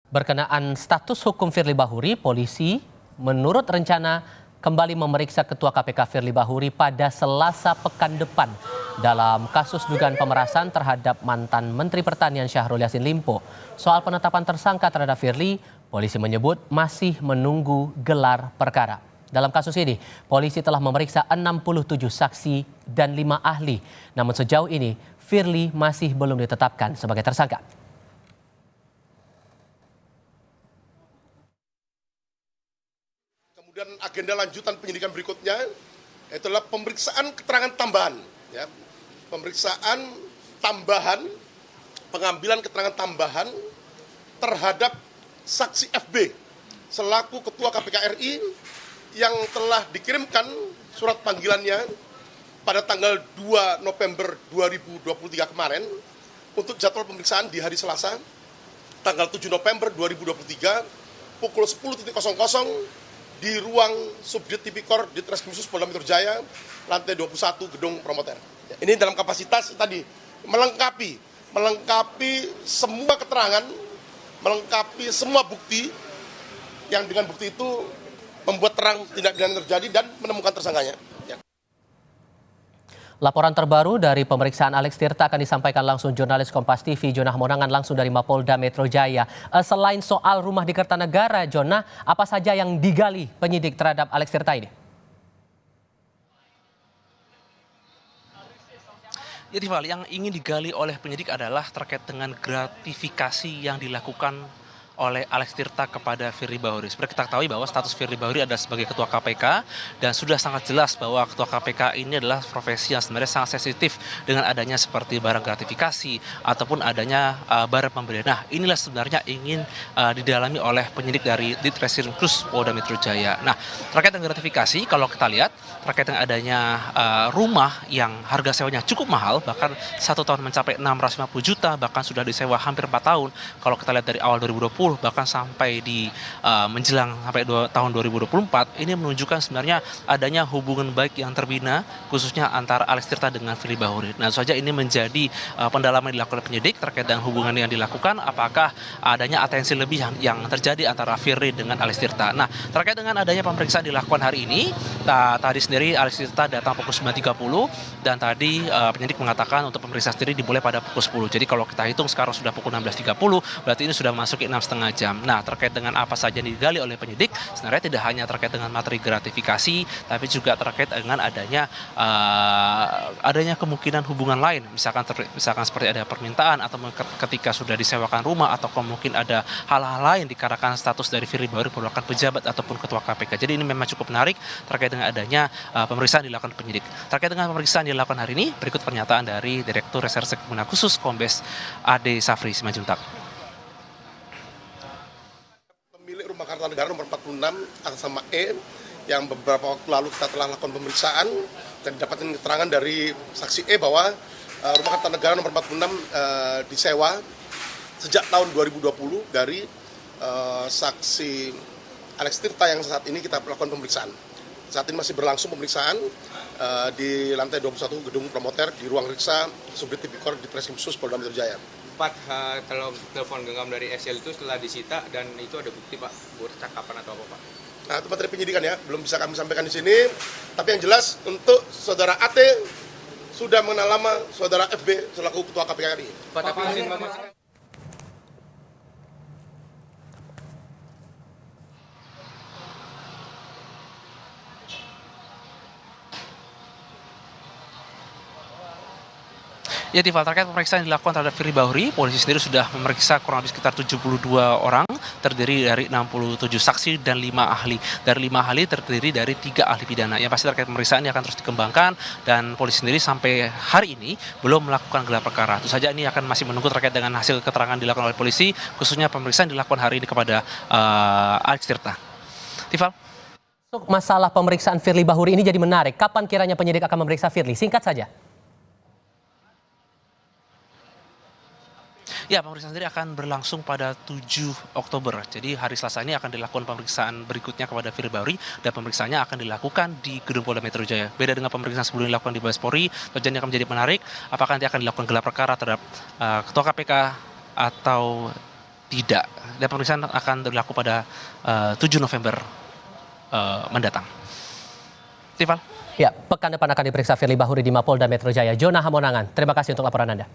Berkenaan status hukum Firly Bahuri, polisi menurut rencana kembali memeriksa Ketua KPK Firly Bahuri pada Selasa pekan depan dalam kasus dugaan pemerasan terhadap mantan Menteri Pertanian Syahrul Yassin Limpo. Soal penetapan tersangka terhadap Firly, polisi menyebut masih menunggu gelar perkara. Dalam kasus ini, polisi telah memeriksa 67 saksi dan 5 ahli. Namun sejauh ini, Firly masih belum ditetapkan sebagai tersangka. Kemudian agenda lanjutan penyidikan berikutnya adalah pemeriksaan keterangan tambahan, ya. Pemeriksaan tambahan, pengambilan keterangan tambahan terhadap saksi FB selaku Ketua KPK RI yang telah dikirimkan surat panggilannya pada tanggal 2 November 2023 kemarin untuk jadwal pemeriksaan di hari Selasa tanggal 7 November 2023 pukul 10.00 di ruang Subdit Tipikor di Treskrimsus Polda Metro Jaya, lantai 21 Gedung Promoter. Ini dalam kapasitas tadi melengkapi semua keterangan, melengkapi semua bukti yang dengan bukti itu membuat terang tindak pidana terjadi dan menemukan tersangkanya. Laporan terbaru dari pemeriksaan Alex Tirta akan disampaikan langsung jurnalis Kompas TV Jonah Monangan langsung dari Mapolda Metro Jaya. Selain soal rumah di Kertanegara, Jonah, apa saja yang digali penyidik terhadap Alex Tirta ini? Ya, Rival, yang ingin digali oleh penyidik adalah terkait dengan gratifikasi yang dilakukan oleh Alex Tirta kepada Firly Bahuri. Seperti kita ketahui bahwa status Firly Bahuri adalah sebagai Ketua KPK dan sudah sangat jelas bahwa Ketua KPK ini adalah profesi yang sebenarnya sangat sensitif dengan adanya seperti barang gratifikasi ataupun adanya barang pemberian. Nah, inilah sebenarnya ingin didalami oleh penyidik dari Ditreskrimsus Polda Metro Jaya. Nah, terkait dengan gratifikasi, kalau kita lihat terkait dengan adanya rumah yang harga sewanya cukup mahal, bahkan 1 tahun mencapai 650 juta, bahkan sudah disewa hampir 4 tahun. Kalau kita lihat dari awal 2020 bahkan sampai di menjelang sampai tahun 2024, ini menunjukkan sebenarnya adanya hubungan baik yang terbina khususnya antara Alex Tirta dengan Firly Bahuri. Nah, saja ini menjadi pendalaman yang dilakukan penyidik terkait dengan hubungan yang dilakukan, apakah adanya atensi lebih yang terjadi antara Firly dengan Alex Tirta. Nah, terkait dengan adanya pemeriksaan dilakukan hari ini, tadi sendiri Alex Tirta datang pukul 9.30 dan tadi penyidik mengatakan untuk pemeriksaan sendiri dimulai pada pukul 10. Jadi kalau kita hitung sekarang sudah pukul 16.30, berarti ini sudah masuk 6,5 jam. Nah, terkait dengan apa saja yang digali oleh penyidik, sebenarnya tidak hanya terkait dengan materi gratifikasi, tapi juga terkait dengan adanya kemungkinan hubungan lain, misalkan seperti ada permintaan atau ketika sudah disewakan rumah atau mungkin ada hal-hal lain dikarenakan status dari Firly Bahuri merupakan pejabat ataupun Ketua KPK. Jadi ini memang cukup menarik terkait dengan adanya pemeriksaan dilakukan penyidik. Terkait dengan pemeriksaan dilakukan hari ini, berikut pernyataan dari Direktur Reserse Kriminal Khusus Kombes Ade Safri Simanjuntak. Rumah Kertanegara nomor 46 atas nama E yang beberapa waktu lalu kita telah lakukan pemeriksaan dan didapatkan keterangan dari saksi E bahwa rumah Kertanegara nomor 46 disewa sejak tahun 2020 dari saksi Alex Tirta yang saat ini kita lakukan pemeriksaan. Saat ini masih berlangsung pemeriksaan di lantai 21 Gedung Promoter di ruang riksa Subdit Tipikor di Treskrimsus Polda Metro Jaya. Kalau telepon genggam dari SL itu setelah disita dan itu ada bukti, Pak, percakapan atau apa, Pak? Nah, itu materi penyidikan ya, belum bisa kami sampaikan di sini. Tapi yang jelas untuk saudara AT sudah mengenal lama saudara FB selaku Ketua KPK RI. Pak, tapi izin Bapak. Ya, Tiffal, terkait pemeriksaan yang dilakukan terhadap Firly Bahuri, polisi sendiri sudah memeriksa kurang lebih sekitar 72 orang, terdiri dari 67 saksi dan 5 ahli. Dari 5 ahli terdiri dari 3 ahli pidana. Yang pasti terkait pemeriksaan ini akan terus dikembangkan dan polisi sendiri sampai hari ini belum melakukan gelar perkara. Tentu saja ini akan masih menunggu terkait dengan hasil keterangan dilakukan oleh polisi, khususnya pemeriksaan dilakukan hari ini kepada Alex Tirta. Tiffal. Masalah pemeriksaan Firly Bahuri ini jadi menarik. Kapan kiranya penyidik akan memeriksa Firly? Singkat saja. Ya, pemeriksaan sendiri akan berlangsung pada 7 Oktober. Jadi hari Selasa ini akan dilakukan pemeriksaan berikutnya kepada Firly Bahuri dan pemeriksaannya akan dilakukan di Gedung Polda Metro Jaya. Beda dengan pemeriksaan sebelumnya dilakukan di Mabes Polri, tujuannya akan menjadi menarik. Apakah nanti akan dilakukan gelar perkara terhadap Ketua KPK atau tidak. Dan pemeriksaan akan berlaku pada 7 November mendatang. Tiffal. Ya, pekan depan akan diperiksa Firly Bahuri di Mapolda Metro Jaya. Jona Hamonangan, terima kasih untuk laporan Anda.